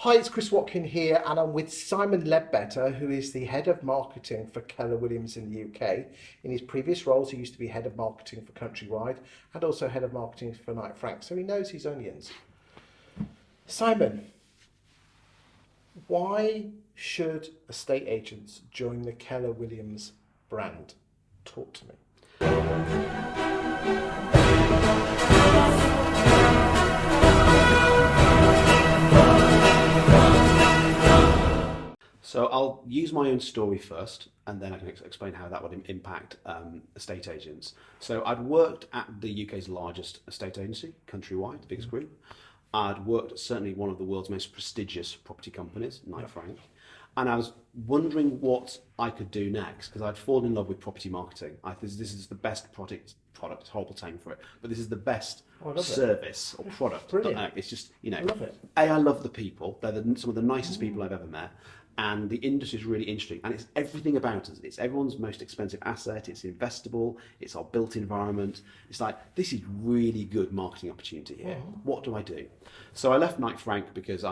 Hi, it's Chris Watkin here, and I'm with Simon Leadbetter, who is the head of marketing for Keller Williams in the UK. In his previous roles, he used to be head of marketing for Countrywide and also head of marketing for Knight Frank, so he knows his onions. Simon, why should estate agents join the Keller Williams brand? Talk to me. So I'll use my own story first, and then I can explain how that would impact estate agents. So I'd worked at the UK's largest estate agency, Countrywide, the biggest group. I'd worked at certainly one of the world's most prestigious property companies, Knight Frank, and I was wondering what I could do next because I'd fallen in love with property marketing. This is the best product, it's a horrible term for it, but this is the best service or product. Brilliant. It's just, I love it. I love the people. They're some of the nicest people I've ever met. And the industry is really interesting, and it's everything about us. It's everyone's most expensive asset. It's investable. It's our built environment. It's like, this is really good marketing opportunity here. What do I do? So I left Knight Frank because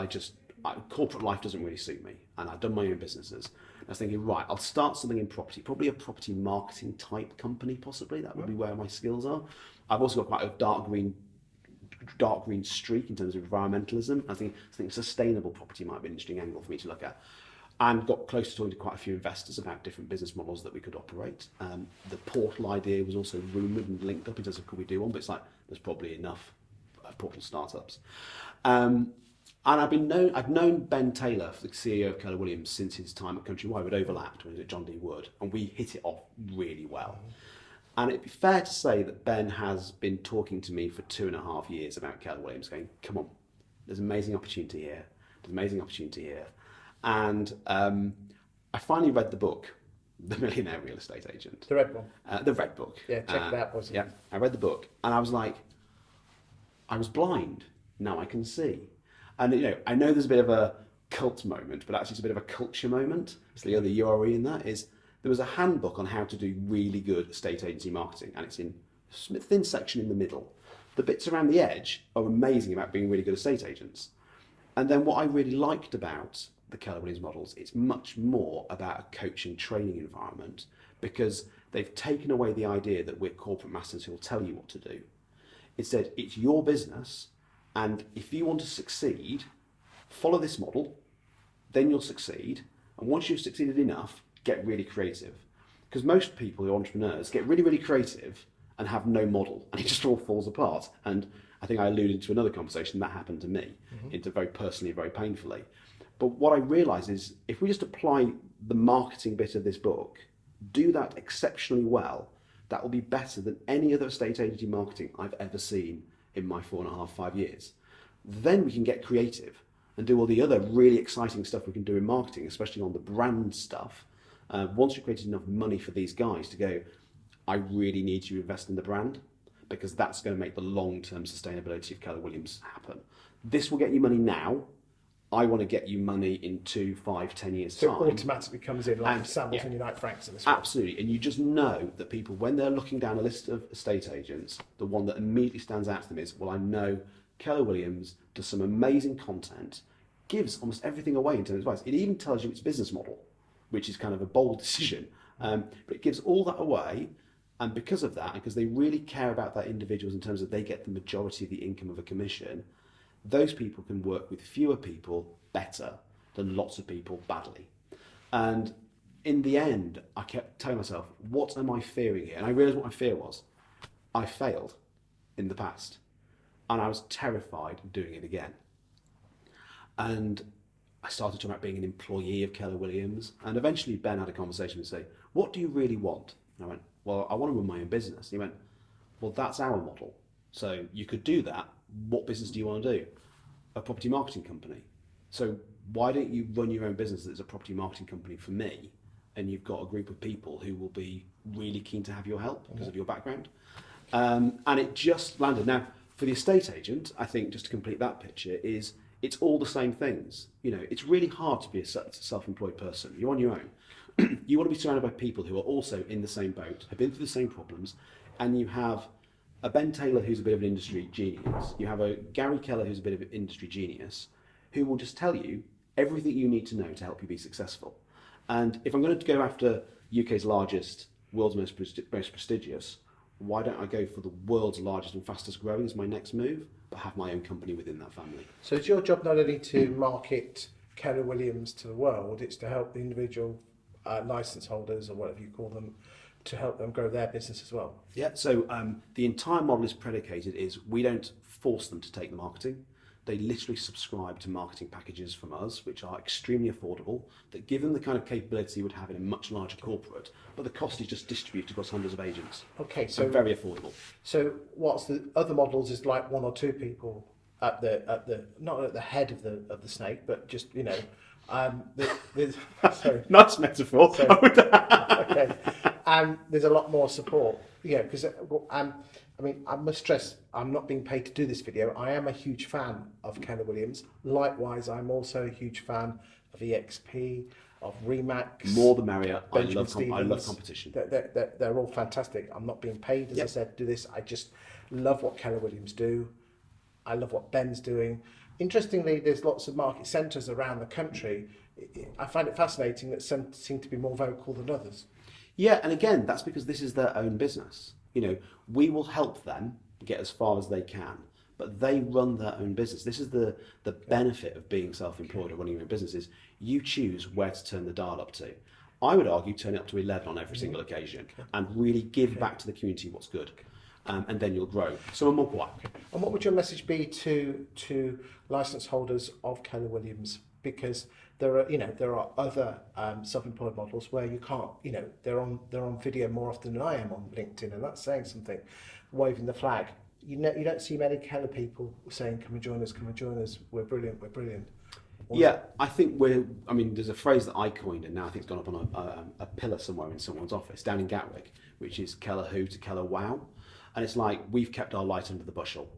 corporate life doesn't really suit me, and I'd done my own businesses. I was thinking, right, I'll start something in property, probably a property marketing type company, possibly. That would be where my skills are. I've also got quite a dark green streak in terms of environmentalism. I think sustainable property might be an interesting angle for me to look at. And got close to talking to quite a few investors about different business models that we could operate. The portal idea was also rumoured and linked up in terms of could we do one, but it's like there's probably enough portal startups. And I've known Ben Taylor, the CEO of Keller Williams, since his time at Countrywide. We'd overlapped when he was at John D. Wood, and we hit it off really well. And it'd be fair to say that Ben has been talking to me for 2.5 years about Keller Williams, going, come on, there's an amazing opportunity here. There's an amazing opportunity here. And I finally read the book, The Millionaire Real Estate Agent. The red one. The red book. Yeah, check it out, wasn't it? Yeah, I read the book, and I was like, I was blind. Now I can see. And I know there's a bit of a cult moment, but actually it's a bit of a culture moment. It's the other URE in that is there was a handbook on how to do really good estate agency marketing, and it's in a thin section in the middle. The bits around the edge are amazing about being really good estate agents. And then what I really liked about the Keller Williams models, it's much more about a coaching training environment because they've taken away the idea that we're corporate masters who will tell you what to do. Instead, it's your business, and if you want to succeed, follow this model, then you'll succeed. And once you've succeeded enough, get really creative. Because most people who are entrepreneurs get really, really creative and have no model, and it just all falls apart. And I think I alluded to another conversation that happened to me, into very personally, very painfully. But what I realise is if we just apply the marketing bit of this book, do that exceptionally well, that will be better than any other estate agency marketing I've ever seen in my 4.5 years. Then we can get creative and do all the other really exciting stuff we can do in marketing, especially on the brand stuff. Once we've created enough money for these guys to go, I really need to invest in the brand because that's going to make the long-term sustainability of Keller Williams happen. This will get you money now. I want to get you money in 2, 5, 10 years' time. So it automatically comes in like Samuels and Knight Franks in this one. Absolutely. And you just know that people, when they're looking down a list of estate agents, the one that immediately stands out to them is, well, I know Keller Williams does some amazing content, gives almost everything away in terms of advice. It even tells you its business model, which is kind of a bold decision. But it gives all that away. And because of that, and because they really care about their individuals in terms of they get the majority of the income of a commission, those people can work with fewer people better than lots of people badly. And in the end, I kept telling myself, what am I fearing here? And I realised what my fear was. I failed in the past. And I was terrified of doing it again. And I started talking about being an employee of Keller Williams. And eventually Ben had a conversation and say, what do you really want? And I went, well, I want to run my own business. And he went, well, that's our model. So you could do that. What business do you want to do? A property marketing company. So why don't you run your own business that's a property marketing company for me? And you've got a group of people who will be really keen to have your help because of your background. And it just landed. Now, for the estate agent, I think just to complete that picture is it's all the same things. It's really hard to be a self-employed person. You're on your own. You want to be surrounded by people who are also in the same boat, have been through the same problems, and you have a Ben Taylor who's a bit of an industry genius. You have a Gary Keller who's a bit of an industry genius who will just tell you everything you need to know to help you be successful. And if I'm going to go after UK's largest, world's most prestigious, why don't I go for the world's largest and fastest growing as my next move, but have my own company within that family? So it's your job not only to market Keller Williams to the world, it's to help the individual license holders, or whatever you call them, to help them grow their business as well. Yeah, so the entire model is predicated is we don't force them to take the marketing. They literally subscribe to marketing packages from us, which are extremely affordable, that give them the kind of capability you would have in a much larger corporate, but the cost is just distributed across hundreds of agents. Okay, so very affordable. So what's the other models is like one or two people at the not at the head of the snake, but just sorry. Nice metaphor. So, okay, there's a lot more support. Yeah, because I mean, I must stress, I'm not being paid to do this video. I am a huge fan of Keller Williams. Likewise, I'm also a huge fan of EXP, of Remax. More the merrier. I Benjamin love competition. They're all fantastic. I'm not being paid, as I said, to do this. I just love what Keller Williams do. I love what Ben's doing. Interestingly, there's lots of market centres around the country. I find it fascinating that some seem to be more vocal than others. Yeah, and again, that's because this is their own business. You know, we will help them get as far as they can, but they run their own business. This is the benefit of being self-employed or running your own business is you choose where to turn the dial up to. I would argue turn it up to 11 on every single occasion and really give back to the community what's good. And then you'll grow. So I'm more quiet. And what would your message be to license holders of Keller Williams? Because there are other self-employed models where you can't, they're on video more often than I am on LinkedIn, and that's saying something, waving the flag. You don't see many Keller people saying, come and join us, we're brilliant, we're brilliant. Yeah, I think there's a phrase that I coined, and now I think it's gone up on a pillar somewhere in someone's office, down in Gatwick, which is Keller who to Keller wow. And it's like, we've kept our light under the bushel.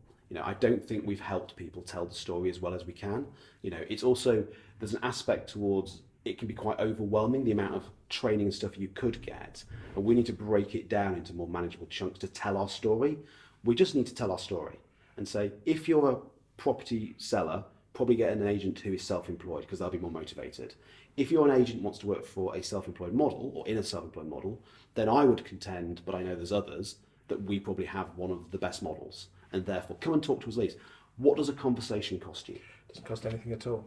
I don't think we've helped people tell the story as well as we can. It's also, there's an aspect towards, it can be quite overwhelming, the amount of training and stuff you could get. And we need to break it down into more manageable chunks to tell our story. We just need to tell our story and say, if you're a property seller, probably get an agent who is self-employed because they'll be more motivated. If you're an agent who wants to work for a self-employed model or in a self-employed model, then I would contend, but I know there's others, that we probably have one of the best models. And therefore, come and talk to us, Leeds. What does a conversation cost you? It doesn't cost anything at all.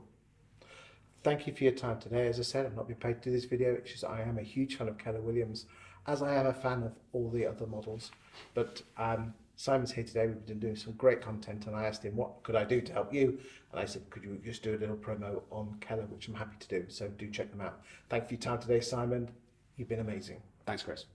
Thank you for your time today. As I said, I've not been paid to do this video. It's just I am a huge fan of Keller Williams, as I am a fan of all the other models. But Simon's here today. We've been doing some great content, and I asked him, what could I do to help you? And I said, could you just do a little promo on Keller, which I'm happy to do. So do check them out. Thank you for your time today, Simon. You've been amazing. Thanks, Chris.